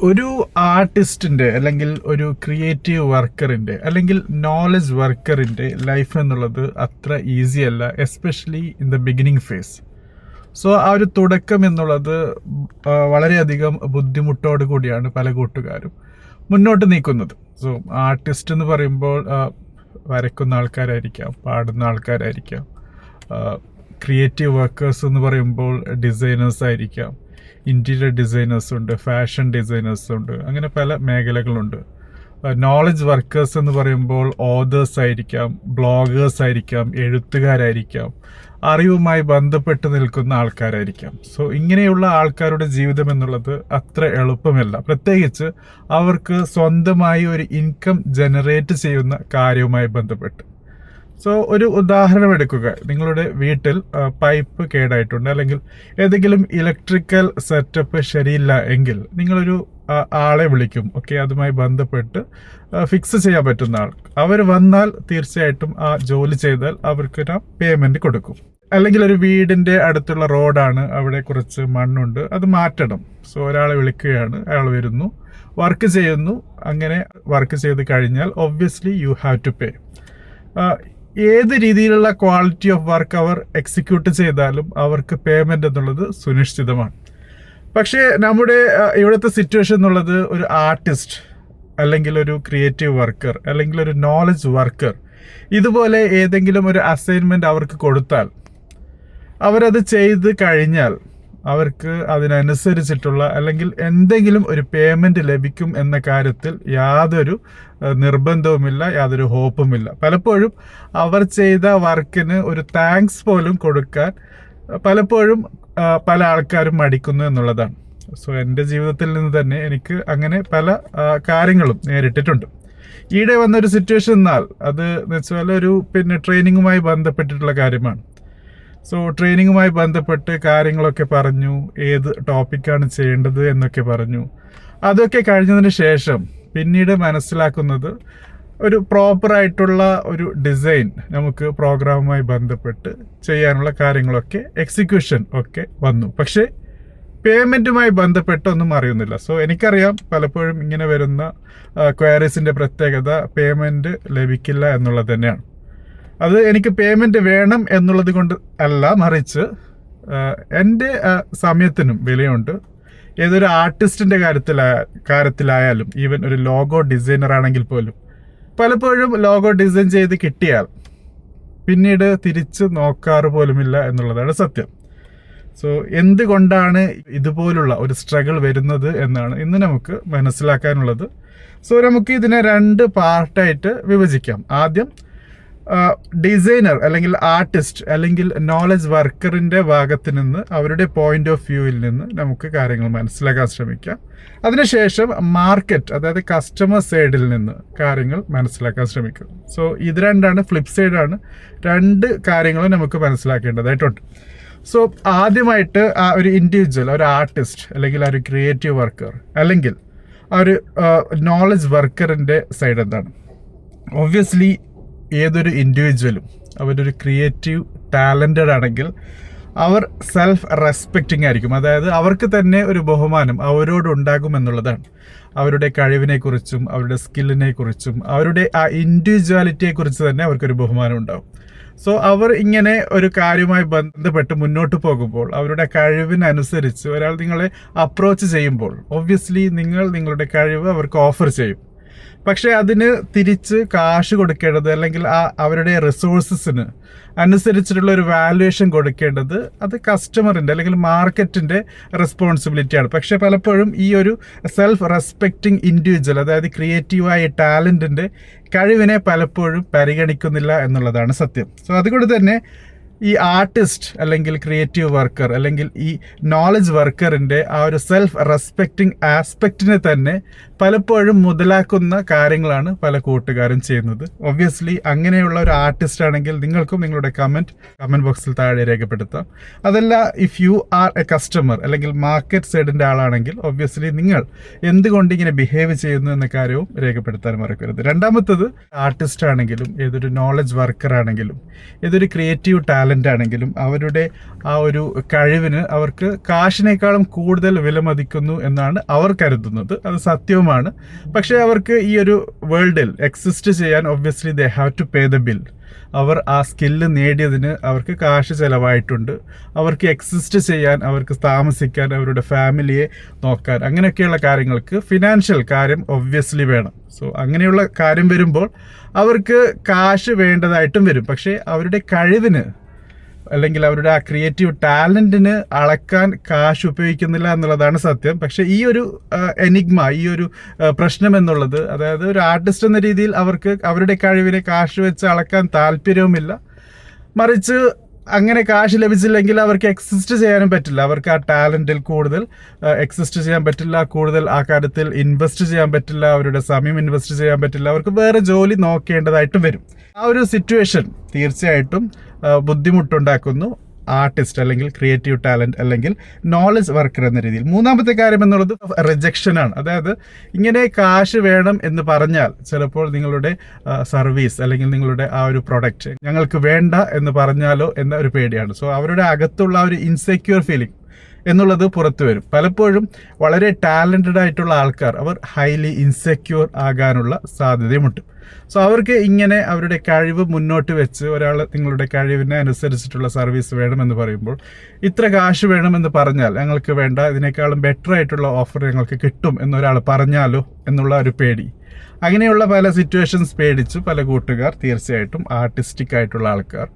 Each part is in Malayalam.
ഒരു ആർട്ടിസ്റ്റിൻ്റെ അല്ലെങ്കിൽ ഒരു ക്രിയേറ്റീവ് വർക്കറിൻ്റെ അല്ലെങ്കിൽ നോളജ് വർക്കറിൻ്റെ ലൈഫ് എന്നുള്ളത് അത്ര ഈസി അല്ല, especially in the beginning phase. So ആ ഒരു തുടക്കം എന്നുള്ളത് വളരെയധികം ബുദ്ധിമുട്ടോട് കൂടിയാണ് പല കൂട്ടുകാരും മുന്നോട്ട് നീക്കുന്നത്. സോ ആർട്ടിസ്റ്റ് എന്ന് പറയുമ്പോൾ വരയ്ക്കുന്ന ആൾക്കാരായിരിക്കാം, പാടുന്ന ആൾക്കാരായിരിക്കാം, ക്രിയേറ്റീവ് വർക്കേഴ്സ് എന്ന് പറയുമ്പോൾ ഡിസൈനേഴ്സ് ആയിരിക്കാം, ഇൻറ്റീരിയർ ഡിസൈനേഴ്സ് ഉണ്ട്, ഫാഷൻ ഡിസൈനേഴ്സ് ഉണ്ട്, അങ്ങനെ പല മേഖലകളുണ്ട്. നോളജ് വർക്കേഴ്സ് എന്ന് പറയുമ്പോൾ ഓതേഴ്സ് ആയിരിക്കാം, ബ്ലോഗേഴ്സ് ആയിരിക്കാം, എഴുത്തുകാരായിരിക്കാം, അറിവുമായി ബന്ധപ്പെട്ട് നിൽക്കുന്ന ആൾക്കാരായിരിക്കാം. സോ ഇങ്ങനെയുള്ള ആൾക്കാരുടെ ജീവിതം എന്നുള്ളത് അത്ര എളുപ്പമല്ല, പ്രത്യേകിച്ച് അവർക്ക് സ്വന്തമായി ഒരു ഇൻകം ജനറേറ്റ് ചെയ്യുന്ന കാര്യവുമായി ബന്ധപ്പെട്ട്. സോ ഒരു ഉദാഹരണം എടുക്കുക. നിങ്ങളുടെ വീട്ടിൽ പൈപ്പ് കേടായിട്ടുണ്ട്, അല്ലെങ്കിൽ ഏതെങ്കിലും ഇലക്ട്രിക്കൽ സെറ്റപ്പ് ശരിയില്ല എങ്കിൽ നിങ്ങളൊരു ആളെ വിളിക്കും. ഓക്കെ, അതുമായി ബന്ധപ്പെട്ട് ഫിക്സ് ചെയ്യാൻ പറ്റുന്ന ആൾ അവർ വന്നാൽ തീർച്ചയായിട്ടും ആ ജോലി ചെയ്താൽ അവർക്ക് പേയ്മെന്റ് കൊടുക്കും. അല്ലെങ്കിൽ ഒരു വീടിന്റെ അടുത്തുള്ള റോഡാണ്, അവിടെ കുറച്ച് മണ്ണുണ്ട്, അത് മാറ്റണം. സോ ഒരാളെ വിളിക്കുകയാണ്, അയാൾ വരുന്നു, വർക്ക് ചെയ്യുന്നു. അങ്ങനെ വർക്ക് ചെയ്ത് കഴിഞ്ഞാൽ obviously you have to pay. ഏത് രീതിയിലുള്ള ക്വാളിറ്റി ഓഫ് വർക്ക് അവർ എക്സിക്യൂട്ട് ചെയ്താലും അവർക്ക് പേയ്മെന്റ് എന്നുള്ളത് സുനിശ്ചിതമാണ്. പക്ഷേ നമ്മുടെ ഇവിടുത്തെ സിറ്റുവേഷൻ എന്നുള്ളത് ഒരു ആർട്ടിസ്റ്റ് അല്ലെങ്കിൽ ഒരു ക്രിയേറ്റീവ് വർക്കർ അല്ലെങ്കിൽ ഒരു നോളജ് വർക്കർ ഇതുപോലെ ഏതെങ്കിലും ഒരു അസൈൻമെന്റ് അവർക്ക് കൊടുത്താൽ അവരത് ചെയ്ത് കഴിഞ്ഞാൽ അവർക്ക് അതിനനുസരിച്ചിട്ടുള്ള അല്ലെങ്കിൽ എന്തെങ്കിലും ഒരു പേയ്മെന്റ് ലഭിക്കും എന്ന കാര്യത്തിൽ യാതൊരു നിർബന്ധവുമില്ല, യാതൊരു ഹോപ്പുമില്ല. പലപ്പോഴും അവർ ചെയ്ത വർക്കിന് ഒരു താങ്ക്സ് പോലും കൊടുക്കാൻ പലപ്പോഴും പല ആൾക്കാരും മടിക്കുന്നു എന്നുള്ളതാണ്. സോ എൻ്റെ ജീവിതത്തിൽ നിന്ന് തന്നെ എനിക്ക് അങ്ങനെ പല കാര്യങ്ങളും നേരിട്ടിട്ടുണ്ട്. ഈയിടെ വന്നൊരു സിറ്റുവേഷൻ എന്നാൽ അത് എന്ന് വെച്ചാൽ ഒരു ട്രെയിനിങ്ങുമായി ബന്ധപ്പെട്ടിട്ടുള്ള കാര്യമാണ്. സോ ട്രെയിനിങ്ങുമായി ബന്ധപ്പെട്ട് കാര്യങ്ങളൊക്കെ പറഞ്ഞു, ഏത് ടോപ്പിക്കാണ് ചെയ്യേണ്ടത് എന്നൊക്കെ പറഞ്ഞു. അതൊക്കെ കഴിഞ്ഞതിന് ശേഷം പിന്നീട് മനസ്സിലാക്കുന്നത് ഒരു പ്രോപ്പറായിട്ടുള്ള ഒരു ഡിസൈൻ നമുക്ക് പ്രോഗ്രാമുമായി ബന്ധപ്പെട്ട് ചെയ്യാനുള്ള കാര്യങ്ങളൊക്കെ എക്സിക്യൂഷൻ ഒക്കെ വന്നു. പക്ഷേ പേയ്മെൻറ്റുമായി ബന്ധപ്പെട്ടൊന്നും അറിയുന്നില്ല. സോ എനിക്കറിയാം പലപ്പോഴും ഇങ്ങനെ വരുന്ന ക്വയറീസിൻ്റെ പ്രത്യേകത പേയ്മെൻറ്റ് ലഭിക്കില്ല എന്നുള്ളത് തന്നെയാണ്. അത് എനിക്ക് പേയ്മെന്റ് വേണം എന്നുള്ളത് കൊണ്ട് അല്ല, മറിച്ച് എൻ്റെ സമയത്തിനും വിലയുണ്ട്. ഏതൊരു ആർട്ടിസ്റ്റിൻ്റെ കാര്യത്തിലായാലും, ഈവൻ ഒരു ലോഗോ ഡിസൈനർ ആണെങ്കിൽ പോലും പലപ്പോഴും ലോഗോ ഡിസൈൻ ചെയ്ത് കിട്ടിയാൽ പിന്നീട് തിരിച്ച് നോക്കാറ് പോലുമില്ല എന്നുള്ളതാണ് സത്യം. സോ എന്തുകൊണ്ടാണ് ഇതുപോലുള്ള ഒരു സ്ട്രഗിൾ വരുന്നത് എന്നാണ് ഇന്ന് നമുക്ക് മനസ്സിലാക്കാനുള്ളത്. സോ നമുക്ക് ഇതിനെ 2 പാർട്ടായിട്ട് വിഭജിക്കാം. ആദ്യം ഡിസൈനർ അല്ലെങ്കിൽ ആർട്ടിസ്റ്റ് അല്ലെങ്കിൽ നോളജ് വർക്കറിൻ്റെ ഭാഗത്ത് നിന്ന്, അവരുടെ പോയിന്റ് ഓഫ് വ്യൂവിൽ നിന്ന് നമുക്ക് കാര്യങ്ങൾ മനസ്സിലാക്കാൻ ശ്രമിക്കാം. അതിനുശേഷം മാർക്കറ്റ്, അതായത് കസ്റ്റമർ സൈഡിൽ നിന്ന് കാര്യങ്ങൾ മനസ്സിലാക്കാൻ ശ്രമിക്കും. സോ ഇത് രണ്ടാണ്, ഫ്ലിപ്പ് സൈഡാണ്. 2 കാര്യങ്ങളും നമുക്ക് മനസ്സിലാക്കേണ്ടതായിട്ടുണ്ട്. സോ ആദ്യമായിട്ട് ആ ഒരു ഇൻഡിവിജ്വൽ, ഒരു ആർട്ടിസ്റ്റ് അല്ലെങ്കിൽ ആ ഒരു ക്രിയേറ്റീവ് വർക്കർ അല്ലെങ്കിൽ ആ ഒരു നോളജ് വർക്കറിൻ്റെ സൈഡ് എന്താണ്? ഒബ്വിയസ്ലി ഏതൊരു ഇൻഡിവിജ്വലും അവരൊരു ക്രിയേറ്റീവ് ടാലൻറ്റഡ് ആണെങ്കിൽ അവർ സെൽഫ് റെസ്പെക്റ്റിംഗ് ആയിരിക്കും. അതായത് അവർക്ക് തന്നെ ഒരു ബഹുമാനം അവരോടുണ്ടാകുമെന്നുള്ളതാണ്. അവരുടെ കഴിവിനെക്കുറിച്ചും അവരുടെ സ്കില്ലിനെക്കുറിച്ചും അവരുടെ ആ ഇൻഡിവിജ്വാലിറ്റിയെക്കുറിച്ച് തന്നെ അവർക്കൊരു ബഹുമാനം ഉണ്ടാകും. സോ അവർ ഇങ്ങനെ ഒരു കാര്യവുമായി ബന്ധപ്പെട്ട് മുന്നോട്ട് പോകുമ്പോൾ അവരുടെ കഴിവിനനുസരിച്ച് ഒരാൾ നിങ്ങളെ അപ്രോച്ച് ചെയ്യുമ്പോൾ ഒബ്വിയസ്ലി നിങ്ങൾ നിങ്ങളുടെ കഴിവ് അവർക്ക് ഓഫർ ചെയ്യും. പക്ഷേ അതിന് തിരിച്ച് കാശ് കൊടുക്കേണ്ടത് അല്ലെങ്കിൽ അവരുടെ റിസോഴ്സസിന് അനുസരിച്ചിട്ടുള്ള ഒരു വാല്യുവേഷൻ കൊടുക്കേണ്ടത് അത് കസ്റ്റമറിൻ്റെ അല്ലെങ്കിൽ മാർക്കറ്റിൻ്റെ റെസ്പോൺസിബിലിറ്റിയാണ്. പക്ഷേ പലപ്പോഴും ഈ ഒരു സെൽഫ് റെസ്പെക്റ്റിംഗ് ഇൻഡിവിജ്വൽ, അതായത് ക്രിയേറ്റീവായ ടാലൻറ്റിൻ്റെ കഴിവിനെ പലപ്പോഴും പരിഗണിക്കുന്നില്ല എന്നുള്ളതാണ് സത്യം. സോ അതുകൊണ്ട് തന്നെ ഈ ആർട്ടിസ്റ്റ് അല്ലെങ്കിൽ ക്രിയേറ്റീവ് വർക്കർ അല്ലെങ്കിൽ ഈ നോളജ് വർക്കറിൻ്റെ ആ ഒരു സെൽഫ് റെസ്പെക്റ്റിംഗ് ആസ്പെക്റ്റിനെ തന്നെ പലപ്പോഴും മുതലാക്കുന്ന കാര്യങ്ങളാണ് പല കൂട്ടുകാരും ചെയ്യുന്നത്. ഒബ്വിയസ്ലി അങ്ങനെയുള്ള ഒരു ആർട്ടിസ്റ്റ് ആണെങ്കിൽ നിങ്ങൾക്കും നിങ്ങളുടെ കമൻറ്റ് ബോക്സിൽ താഴെ രേഖപ്പെടുത്താം. അതല്ല, if you are A customer അല്ലെങ്കിൽ മാർക്കറ്റ് സൈഡിൻ്റെ ആളാണെങ്കിൽ ഒബ്വിയസ്ലി നിങ്ങൾ എന്തുകൊണ്ട് ഇങ്ങനെ ബിഹേവ് ചെയ്യുന്നു എന്ന കാര്യവും രേഖപ്പെടുത്താൻ മറക്കരുത്. രണ്ടാമത്തത്, ആർട്ടിസ്റ്റ് ആണെങ്കിലും ഏതൊരു നോളജ് വർക്കർ ആണെങ്കിലും ഏതൊരു ക്രിയേറ്റീവ് ടാലൻ്റ് ആണെങ്കിലും അവരുടെ ആ ഒരു കഴിവിന് അവർക്ക് കാശിനേക്കാളും കൂടുതൽ വിലമതിക്കുന്നു എന്നാണ് അവർ കരുതുന്നത്. അത് സത്യവുമാണ്. പക്ഷേ അവർക്ക് ഈ ഒരു വേൾഡിൽ എക്സിസ്റ്റ് ചെയ്യാൻ obviously they have to pay the bill. അവർ ആ സ്കില്ല് നേടിയതിന് അവർക്ക് കാശ് ചിലവായിട്ടുണ്ട്. അവർക്ക് എക്സിസ്റ്റ് ചെയ്യാൻ, അവർക്ക് താമസിക്കാൻ, അവരുടെ ഫാമിലിയെ നോക്കാൻ, അങ്ങനെയൊക്കെയുള്ള കാര്യങ്ങൾക്ക് ഫിനാൻഷ്യൽ കാര്യം ഒബ്വിയസ്ലി വേണം. സോ അങ്ങനെയുള്ള കാര്യം വരുമ്പോൾ അവർക്ക് കാശ് വേണ്ടതായിട്ടും വരും. പക്ഷേ അവരുടെ കഴിവിന് അല്ലെങ്കിൽ അവരുടെ ആ ക്രിയേറ്റീവ് ടാലൻറ്റിന് അളക്കാൻ കാശ് ഉപയോഗിക്കുന്നില്ല എന്നുള്ളതാണ് സത്യം. പക്ഷേ ഈ ഒരു എനിഗ്മ, ഈ ഒരു പ്രശ്നം എന്നുള്ളത്, അതായത് ഒരു ആർട്ടിസ്റ്റ് എന്ന രീതിയിൽ അവർക്ക് അവരുടെ കഴിവിനെ കാശ് വെച്ച് അളക്കാൻ താല്പര്യവുമില്ല. മറിച്ച് അങ്ങനെ കാശ് ലഭിച്ചില്ലെങ്കിൽ അവർക്ക് എക്സിസ്റ്റ് ചെയ്യാനും പറ്റില്ല. അവർക്ക് ആ ടാലൻറ്റിൽ കൂടുതൽ എക്സിസ്റ്റ് ചെയ്യാൻ പറ്റില്ല, കൂടുതൽ ആ കാര്യത്തിൽ ഇൻവെസ്റ്റ് ചെയ്യാൻ പറ്റില്ല, അവരുടെ സമയം ഇൻവെസ്റ്റ് ചെയ്യാൻ പറ്റില്ല, അവർക്ക് വേറെ ജോലി നോക്കേണ്ടതായിട്ട് വരും. ആ ഒരു സിറ്റുവേഷൻ തീർച്ചയായിട്ടും ബുദ്ധിമുട്ടുണ്ടാക്കുന്നു ആർട്ടിസ്റ്റ് അല്ലെങ്കിൽ ക്രിയേറ്റീവ് ടാലൻറ്റ് അല്ലെങ്കിൽ നോളജ് വർക്കർ എന്ന രീതിയിൽ. മൂന്നാമത്തെ കാര്യം എന്നുള്ളത് റിജക്ഷനാണ്. അതായത് ഇങ്ങനെ കാശ് വേണം എന്ന് പറഞ്ഞാൽ ചിലപ്പോൾ നിങ്ങളുടെ സർവീസ് അല്ലെങ്കിൽ നിങ്ങളുടെ ആ ഒരു പ്രൊഡക്റ്റ് ഞങ്ങൾക്ക് വേണ്ട എന്ന് പറഞ്ഞാലോ എന്ന ഒരു പേടിയാണ്. സോ അവരുടെ അകത്തുള്ള ആ ഒരു ഇൻസെക്യൂർ ഫീലിംഗ് എന്നുള്ളത് പുറത്തു വരും. പലപ്പോഴും വളരെ ടാലൻറ്റഡ് ആയിട്ടുള്ള ആൾക്കാർ അവർ ഹൈലി ഇൻസെക്യൂർ ആകാനുള്ള സാധ്യതയുമുണ്ട്. സോ അവർക്ക് ഇങ്ങനെ അവരുടെ കഴിവ് മുന്നോട്ട് വെച്ച് ഒരാൾ നിങ്ങളുടെ കഴിവിനെ അനുസരിച്ചിട്ടുള്ള സർവീസ് വേണമെന്ന് പറയുമ്പോൾ ഇത്ര കാശ് വേണമെന്ന് പറഞ്ഞാൽ ഞങ്ങൾക്ക് വേണ്ട, ഇതിനേക്കാളും ബെറ്റർ ആയിട്ടുള്ള ഓഫർ ഞങ്ങൾക്ക് കിട്ടും എന്നൊരാൾ പറഞ്ഞാലോ എന്നുള്ള ഒരു പേടി. അങ്ങനെയുള്ള പല സിറ്റുവേഷൻസ് പേടിച്ച് പല കൂട്ടുകാർ തീർച്ചയായിട്ടും ആർട്ടിസ്റ്റിക് ആയിട്ടുള്ള ആൾക്കാർ,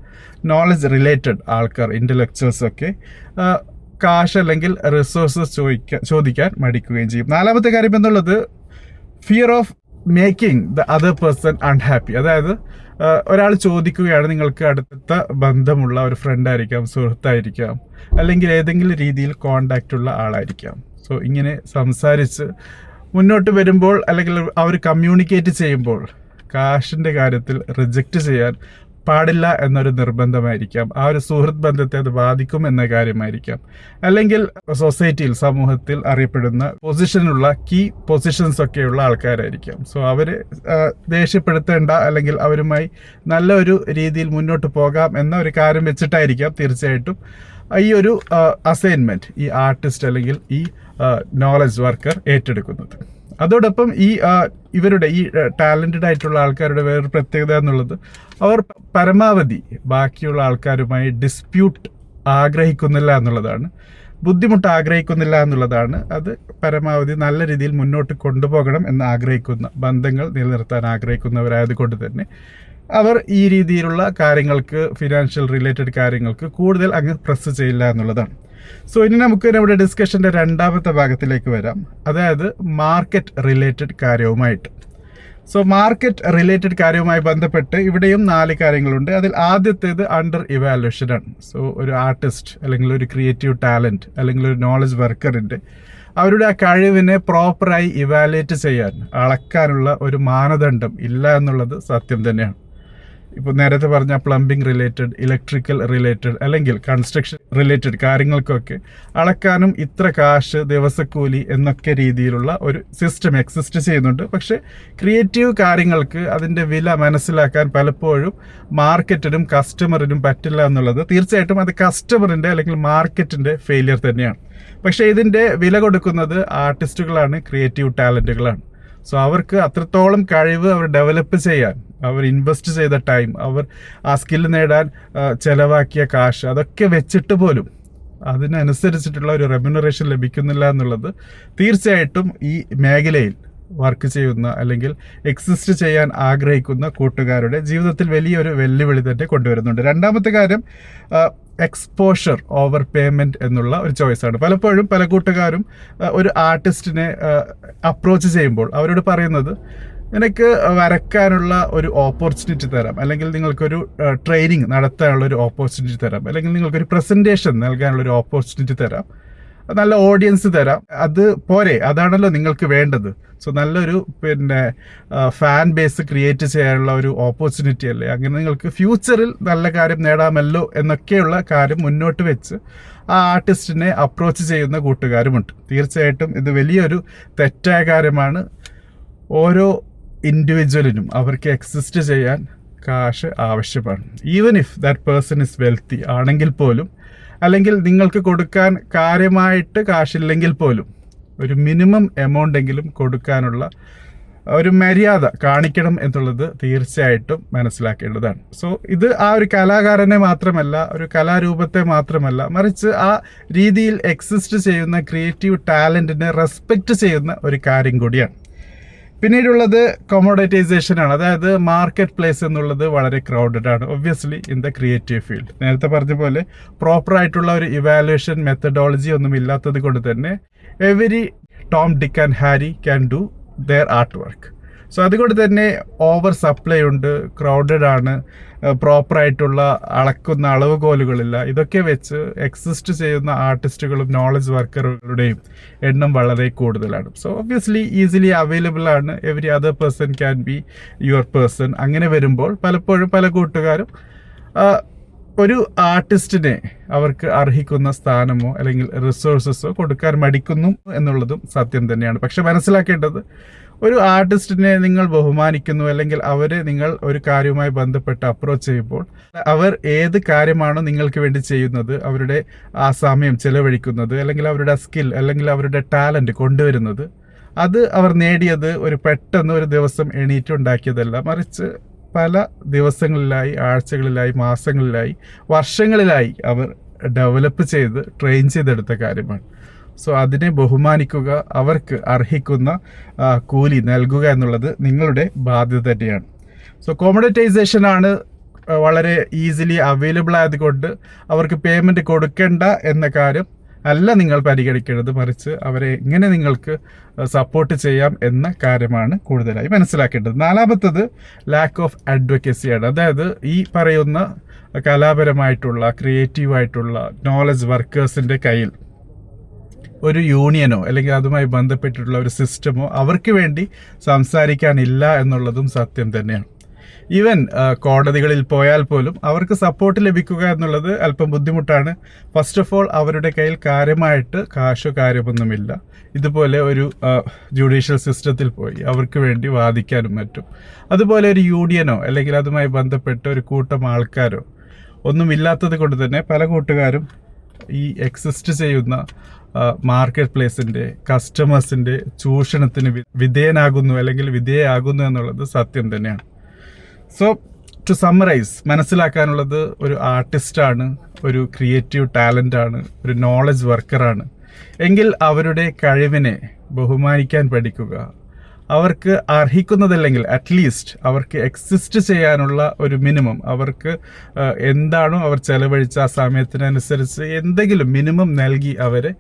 നോളജ് റിലേറ്റഡ് ആൾക്കാർ, ഇൻ്റലക്ച്വൽസ് ഒക്കെ കാശ് അല്ലെങ്കിൽ റിസോഴ്സസ് ചോദിക്കാൻ മടിക്കുകയും ചെയ്യും. നാലാമത്തെ കാര്യം എന്നുള്ളത് fear of making the other person unhappy. അതായത് ഒരാൾ ചോദിക്കുകയാണ്, നിങ്ങൾക്ക് അടുത്ത ബന്ധമുള്ള ഒരു ഫ്രണ്ട് ആയിരിക്കാം, സുഹൃത്തായിരിക്കാം, അല്ലെങ്കിൽ ഏതെങ്കിലും രീതിയിൽ കോണ്ടാക്റ്റ് ഉള്ള ആളായിരിക്കാം. സോ ഇങ്ങനെ സംസാരിച്ച് മുന്നോട്ട് വരുമ്പോൾ അല്ലെങ്കിൽ അവർ കമ്മ്യൂണിക്കേറ്റ് ചെയ്യുമ്പോൾ കാശിൻ്റെ കാര്യത്തിൽ റിജക്റ്റ് ചെയ്യാൻ പാടില്ല എന്നൊരു നിർബന്ധമായിരിക്കാം. ആ ഒരു സുഹൃത്ത് ബന്ധത്തെ അത് ബാധിക്കും എന്ന കാര്യമായിരിക്കാം. അല്ലെങ്കിൽ സൊസൈറ്റിയിൽ, സമൂഹത്തിൽ അറിയപ്പെടുന്ന പൊസിഷനുള്ള കീ പൊസിഷൻസ് ഒക്കെയുള്ള ആൾക്കാരായിരിക്കാം. സോ അവരെ ദേഷ്യപ്പെടുത്തേണ്ട അല്ലെങ്കിൽ അവരുമായി നല്ലൊരു രീതിയിൽ മുന്നോട്ട് പോകാം എന്ന ഒരു കാര്യം വെച്ചിട്ടായിരിക്കാം തീർച്ചയായിട്ടും ഈ ഒരു അസൈൻമെൻറ്റ് ഈ ആർട്ടിസ്റ്റ് അല്ലെങ്കിൽ ഈ നോളജ് വർക്കർ ഏറ്റെടുക്കുന്നത്. അതോടൊപ്പം ഇവരുടെ ഈ ടാലൻറ്റഡ് ആയിട്ടുള്ള ആൾക്കാരുടെ വേറൊരു പ്രത്യേകത എന്നുള്ളത് അവർ പരമാവധി ബാക്കിയുള്ള ആൾക്കാരുമായി ഡിസ്പ്യൂട്ട് ആഗ്രഹിക്കുന്നില്ല എന്നുള്ളതാണ്, ബുദ്ധിമുട്ട് ആഗ്രഹിക്കുന്നില്ല എന്നുള്ളതാണ്. അത് പരമാവധി നല്ല രീതിയിൽ മുന്നോട്ട് കൊണ്ടുപോകണം എന്ന് ആഗ്രഹിക്കുന്ന, ബന്ധങ്ങൾ നിലനിർത്താൻ ആഗ്രഹിക്കുന്നവരായതുകൊണ്ട് തന്നെ അവർ ഈ രീതിയിലുള്ള കാര്യങ്ങൾക്ക്, ഫിനാൻഷ്യൽ റിലേറ്റഡ് കാര്യങ്ങൾക്ക് കൂടുതൽ അങ്ങ് പ്രസ് ചെയ്യില്ല എന്നുള്ളതാണ്. സോ ഇനി നമുക്ക് നമ്മുടെ ഡിസ്കഷൻ്റെ രണ്ടാമത്തെ ഭാഗത്തിലേക്ക് വരാം, അതായത് മാർക്കറ്റ് റിലേറ്റഡ് കാര്യവുമായിട്ട്. സോ മാർക്കറ്റ് റിലേറ്റഡ് കാര്യവുമായി ബന്ധപ്പെട്ട് ഇവിടെയും 4 കാര്യങ്ങളുണ്ട്. അതിൽ ആദ്യത്തേത് അണ്ടർ ഇവാലുവേഷനാണ്. സോ ഒരു ആർട്ടിസ്റ്റ് അല്ലെങ്കിൽ ഒരു ക്രിയേറ്റീവ് ടാലൻറ്റ് അല്ലെങ്കിൽ ഒരു നോളജ് വർക്കറിൻ്റെ അവരുടെ ആ കഴിവിനെ പ്രോപ്പറായി ഇവാലുവേറ്റ് ചെയ്യാൻ, അളക്കാനുള്ള ഒരു മാനദണ്ഡം ഇല്ല എന്നുള്ളത് സത്യം തന്നെയാണ്. ഇപ്പോൾ നേരത്തെ പറഞ്ഞ പ്ലംബിംഗ് റിലേറ്റഡ്, ഇലക്ട്രിക്കൽ റിലേറ്റഡ് അല്ലെങ്കിൽ കൺസ്ട്രക്ഷൻ റിലേറ്റഡ് കാര്യങ്ങൾക്കൊക്കെ അളക്കാനും ഇത്ര കാശ്, ദിവസക്കൂലി എന്നൊക്കെ രീതിയിലുള്ള ഒരു സിസ്റ്റം എക്സിസ്റ്റ് ചെയ്യുന്നുണ്ട്. പക്ഷേ ക്രിയേറ്റീവ് കാര്യങ്ങൾക്ക് അതിൻ്റെ വില മനസ്സിലാക്കാൻ പലപ്പോഴും മാർക്കറ്റിനും കസ്റ്റമറിനും പറ്റില്ല എന്നുള്ളത് തീർച്ചയായിട്ടും അത് കസ്റ്റമറിൻ്റെ അല്ലെങ്കിൽ മാർക്കറ്റിൻ്റെ ഫെയിലിയർ തന്നെയാണ്. പക്ഷേ ഇതിൻ്റെ വില കൊടുക്കുന്നത് ആർട്ടിസ്റ്റുകളാണ്, ക്രിയേറ്റീവ് ടാലൻറ്റുകളാണ്. സോ അവർക്ക് അത്രത്തോളം കഴിവ് അവർ ഡെവലപ്പ് ചെയ്യാൻ, അവർ ഇൻവെസ്റ്റ് ചെയ്ത ടൈം, അവർ ആ സ്കില്ല് നേടാൻ ചിലവാക്കിയ കാശ്, അതൊക്കെ വെച്ചിട്ട് പോലും അതിനനുസരിച്ചിട്ടുള്ള ഒരു റെമ്യൂണറേഷൻ ലഭിക്കുന്നില്ല എന്നുള്ളത് തീർച്ചയായിട്ടും ഈ മേഖലയിൽ വർക്ക് ചെയ്യുന്ന അല്ലെങ്കിൽ എക്സിസ്റ്റ് ചെയ്യാൻ ആഗ്രഹിക്കുന്ന കൂട്ടുകാരുടെ ജീവിതത്തിൽ വലിയൊരു വെല്ലുവിളി തന്നെ കൊണ്ടുവരുന്നുണ്ട്. രണ്ടാമത്തെ കാര്യം എക്സ്പോഷർ ഓവർ പേയ്മെൻറ്റ് എന്നുള്ള ഒരു ചോയ്സാണ്. പലപ്പോഴും പല കൂട്ടുകാരും ഒരു ആർട്ടിസ്റ്റിനെ അപ്രോച്ച് ചെയ്യുമ്പോൾ അവരോട് പറയുന്നത്, നിനക്ക് വരയ്ക്കാനുള്ള ഒരു ഓപ്പർച്യൂണിറ്റി തരാം, അല്ലെങ്കിൽ നിങ്ങൾക്കൊരു ട്രെയിനിങ് നടത്താനുള്ള ഒരു ഓപ്പർച്യൂണിറ്റി തരാം, അല്ലെങ്കിൽ നിങ്ങൾക്കൊരു പ്രസൻറ്റേഷൻ നൽകാനുള്ള ഒരു ഓപ്പർച്യൂണിറ്റി തരാം, നല്ല ഓഡിയൻസ് തരാം, അത് പോരെ, അതാണല്ലോ നിങ്ങൾക്ക് വേണ്ടത്. സോ നല്ലൊരു ഫാൻ ബേസ് ക്രിയേറ്റ് ചെയ്യാനുള്ള ഒരു ഓപ്പർച്യൂണിറ്റി അല്ലേ, അങ്ങനെ നിങ്ങൾക്ക് ഫ്യൂച്ചറിൽ നല്ല കാര്യം നേടാമല്ലോ എന്നൊക്കെയുള്ള കാര്യം മുന്നോട്ട് വെച്ച് ആ ആർട്ടിസ്റ്റിനെ അപ്രോച്ച് ചെയ്യുന്ന കൂട്ടുകാരുമുണ്ട്. തീർച്ചയായിട്ടും ഇത് വലിയൊരു തെറ്റായ കാര്യമാണ്. ഓരോ ഇൻഡിവിജ്വലിനും അവർക്ക് എക്സിസ്റ്റ് ചെയ്യാൻ കാശ് ആവശ്യമാണ്. Even if that person is wealthy ആണെങ്കിൽ പോലും, അല്ലെങ്കിൽ നിങ്ങൾക്ക് കൊടുക്കാൻ കാര്യമായിട്ട് കാശില്ലെങ്കിൽ പോലും ഒരു മിനിമം എമൗണ്ട് എങ്കിലും കൊടുക്കാനുള്ള ഒരു മര്യാദ കാണിക്കണം എന്നുള്ളത് തീർച്ചയായിട്ടും മനസ്സിലാക്കേണ്ടതാണ്. സോ ഇത് ആ ഒരു കലാകാരനെ മാത്രമല്ല, ഒരു കലാരൂപത്തെ മാത്രമല്ല, മറിച്ച് ആ രീതിയിൽ എക്സിസ്റ്റ് ചെയ്യുന്ന ക്രിയേറ്റീവ് ടാലൻറ്റിനെ റെസ്പെക്റ്റ് ചെയ്യുന്ന ഒരു കാര്യം കൂടിയാണ്. പിന്നീടുള്ളത് കൊമോഡിറ്റൈസേഷൻ ആണ്. അതായത് മാർക്കറ്റ് പ്ലേസ് എന്നുള്ളത് വളരെ ക്രൗഡഡ് ആണ് obviously in the creative field. നേരത്തെ പറഞ്ഞ പോലെ പ്രോപ്പറായിട്ടുള്ള ഒരു ഇവാലുവേഷൻ മെത്തഡോളജി ഒന്നും ഇല്ലാത്തത് കൊണ്ട് തന്നെ എവരി ടോം, ഡിക്ക് and Harry can do their artwork. So അതുകൊണ്ട് തന്നെ ഓവർ സപ്ലൈ ഉണ്ട്, ക്രൗഡഡ് ആണ്, പ്രോപ്പറായിട്ടുള്ള അളക്കുന്ന അളവുകോലുകളില്ല. ഇതൊക്കെ വെച്ച് എക്സിസ്റ്റ് ചെയ്യുന്ന ആർട്ടിസ്റ്റുകളും നോളജ് വർക്കറുകളുടെയും എണ്ണം വളരെ കൂടുതലാണ്. സോ ഒബ്വിയസ്ലി ഈസിലി അവൈലബിൾ ആണ്. Every other person can be your person. അങ്ങനെ വരുമ്പോൾ പലപ്പോഴും പല കൂട്ടുകാരും ഒരു ആർട്ടിസ്റ്റിനെ അവർക്ക് അർഹിക്കുന്ന സ്ഥാനമോ അല്ലെങ്കിൽ റിസോഴ്സസോ കൊടുക്കാൻ മടിക്കുന്നു എന്നുള്ളതും സത്യം തന്നെയാണ്. പക്ഷെ മനസ്സിലാക്കേണ്ടത്, ഒരു ആർട്ടിസ്റ്റിനെ നിങ്ങൾ ബഹുമാനിക്കുന്നു അല്ലെങ്കിൽ അവരെ നിങ്ങൾ ഒരു കാര്യവുമായി ബന്ധപ്പെട്ട് അപ്രോച്ച് ചെയ്യുമ്പോൾ അവർ ഏത് കാര്യമാണോ നിങ്ങൾക്ക് വേണ്ടി ചെയ്യുന്നത്, അവരുടെ ആ സമയം ചെലവഴിക്കുന്നത്, അല്ലെങ്കിൽ അവരുടെ സ്കിൽ അല്ലെങ്കിൽ അവരുടെ ടാലൻറ്റ് കൊണ്ടുവരുന്നത്, അത് അവർ നേടിയത് ഒരു പെട്ടെന്ന് ഒരു ദിവസം എണീറ്റുണ്ടാക്കിയതല്ല, മറിച്ച് പല ദിവസങ്ങളിലായി, ആഴ്ചകളിലായി, മാസങ്ങളിലായി, വർഷങ്ങളിലായി അവർ ഡെവലപ്പ് ചെയ്ത് ട്രെയിൻ ചെയ്തെടുത്ത കാര്യമാണ്. സോ അതിനെ ബഹുമാനിക്കുക, അവർക്ക് അർഹിക്കുന്ന കൂലി നൽകുക എന്നുള്ളത് നിങ്ങളുടെ ബാധ്യത തന്നെയാണ്. സോ കോമഡിറ്റൈസേഷൻ ആണ് വളരെ ഈസിലി അവൈലബിൾ ആയതുകൊണ്ട് അവർക്ക് പേയ്മെൻറ്റ് കൊടുക്കേണ്ട എന്ന കാര്യം അല്ല നിങ്ങൾ പരിഗണിക്കേണ്ടത്, മറിച്ച് അവരെ എങ്ങനെ നിങ്ങൾക്ക് സപ്പോർട്ട് ചെയ്യാം എന്ന കാര്യമാണ് കൂടുതലായി മനസ്സിലാക്കേണ്ടത്. നാലാമത്തത് ലാക്ക് ഓഫ് അഡ്വക്കസിയാണ്. അതായത് ഈ പറയുന്ന കലാപരമായിട്ടുള്ള ക്രിയേറ്റീവായിട്ടുള്ള നോളജ് വർക്കേഴ്സിൻ്റെ കയ്യിൽ ഒരു യൂണിയനോ അല്ലെങ്കിൽ അതുമായി ബന്ധപ്പെട്ടിട്ടുള്ള ഒരു സിസ്റ്റമോ അവർക്ക് വേണ്ടി സംസാരിക്കാനില്ല എന്നുള്ളതും സത്യം തന്നെയാണ്. ഈവൻ കോടതികളിൽ പോയാൽ പോലും അവർക്ക് സപ്പോർട്ട് ലഭിക്കുക എന്നുള്ളത് അല്പം ബുദ്ധിമുട്ടാണ്. ഫസ്റ്റ് ഓഫ് ഓൾ അവരുടെ കയ്യിൽ കാര്യമായിട്ട് കാശോ കാര്യമൊന്നുമില്ല. ഇതുപോലെ ഒരു ജുഡീഷ്യൽ സിസ്റ്റത്തിൽ പോയി അവർക്ക് വേണ്ടി വാദിക്കാനും മറ്റും, അതുപോലെ ഒരു യൂണിയനോ അല്ലെങ്കിൽ അതുമായി ബന്ധപ്പെട്ട ഒരു കൂട്ടം ആൾക്കാരോ ഒന്നുമില്ലാത്തത് കൊണ്ട് തന്നെ പല കൂട്ടുകാരും ഈ എക്സിസ്റ്റ് ചെയ്യുന്ന മാർക്കറ്റ് പ്ലേസിൻ്റെ കസ്റ്റമേഴ്സിൻ്റെ ചൂഷണത്തിന് വിധേയനാകുന്നു അല്ലെങ്കിൽ വിധേയമാകുന്നു എന്നുള്ളത് സത്യം തന്നെയാണ്. സോ ടു സമ്മറൈസ്, മനസ്സിലാക്കാനുള്ളത്, ഒരു ആർട്ടിസ്റ്റാണ്, ഒരു ക്രിയേറ്റീവ് ടാലൻ്റാണ്, ഒരു നോളജ് വർക്കറാണ് എങ്കിൽ അവരുടെ കഴിവിനെ ബഹുമാനിക്കാൻ പഠിക്കുക. അവർക്ക് അർഹിക്കുന്നതല്ലെങ്കിൽ അറ്റ്ലീസ്റ്റ് അവർക്ക് എക്സിസ്റ്റ് ചെയ്യാനുള്ള ഒരു മിനിമം, അവർക്ക് എന്താണോ അവർ ചെലവഴിച്ച ആ സമയത്തിനനുസരിച്ച് എന്തെങ്കിലും മിനിമം നൽകി അവരെ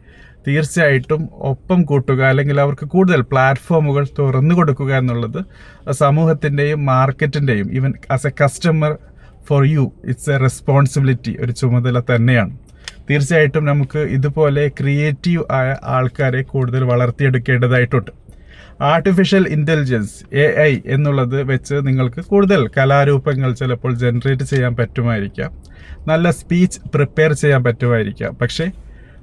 തീർച്ചയായിട്ടും ഒപ്പം കൂട്ടുക, അല്ലെങ്കിൽ അവർക്ക് കൂടുതൽ പ്ലാറ്റ്ഫോമുകൾ തുറന്നു കൊടുക്കുക എന്നുള്ളത് സമൂഹത്തിൻ്റെയും മാർക്കറ്റിൻ്റെയും even as a customer for you it's a responsibility, ഒരു ചുമതല തന്നെയാണ്. തീർച്ചയായിട്ടും നമുക്ക് ഇതുപോലെ ക്രിയേറ്റീവ് ആയ ആൾക്കാരെ കൂടുതൽ വളർത്തിയെടുക്കേണ്ടതായിട്ടുണ്ട്. ആർട്ടിഫിഷ്യൽ ഇൻ്റലിജൻസ് AI എന്നുള്ളത് വെച്ച് നിങ്ങൾക്ക് കൂടുതൽ കലാരൂപങ്ങൾ ചിലപ്പോൾ ജനറേറ്റ് ചെയ്യാൻ പറ്റുമായിരിക്കാം, നല്ല സ്പീച്ച് പ്രിപ്പയർ ചെയ്യാൻ പറ്റുമായിരിക്കാം. പക്ഷേ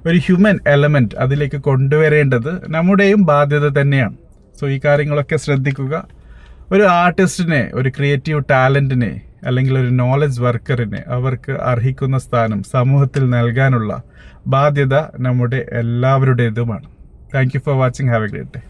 ഒരു ഹ്യൂമൻ എലമെൻറ്റ് അതിലേക്ക് കൊണ്ടുവരേണ്ടത് നമ്മുടെയും ബാധ്യത തന്നെയാണ്. സോ ഈ കാര്യങ്ങളൊക്കെ ശ്രദ്ധിക്കുക. ഒരു ആർട്ടിസ്റ്റിനെ, ഒരു ക്രിയേറ്റീവ് ടാലൻറ്റിനെ അല്ലെങ്കിൽ ഒരു നോളജ് വർക്കറിനെ അവർക്ക് അർഹിക്കുന്ന സ്ഥാനം സമൂഹത്തിൽ നൽകാനുള്ള ബാധ്യത നമ്മുടെ എല്ലാവരുടേതുമാണ്. Thank you for watching. Have a great day.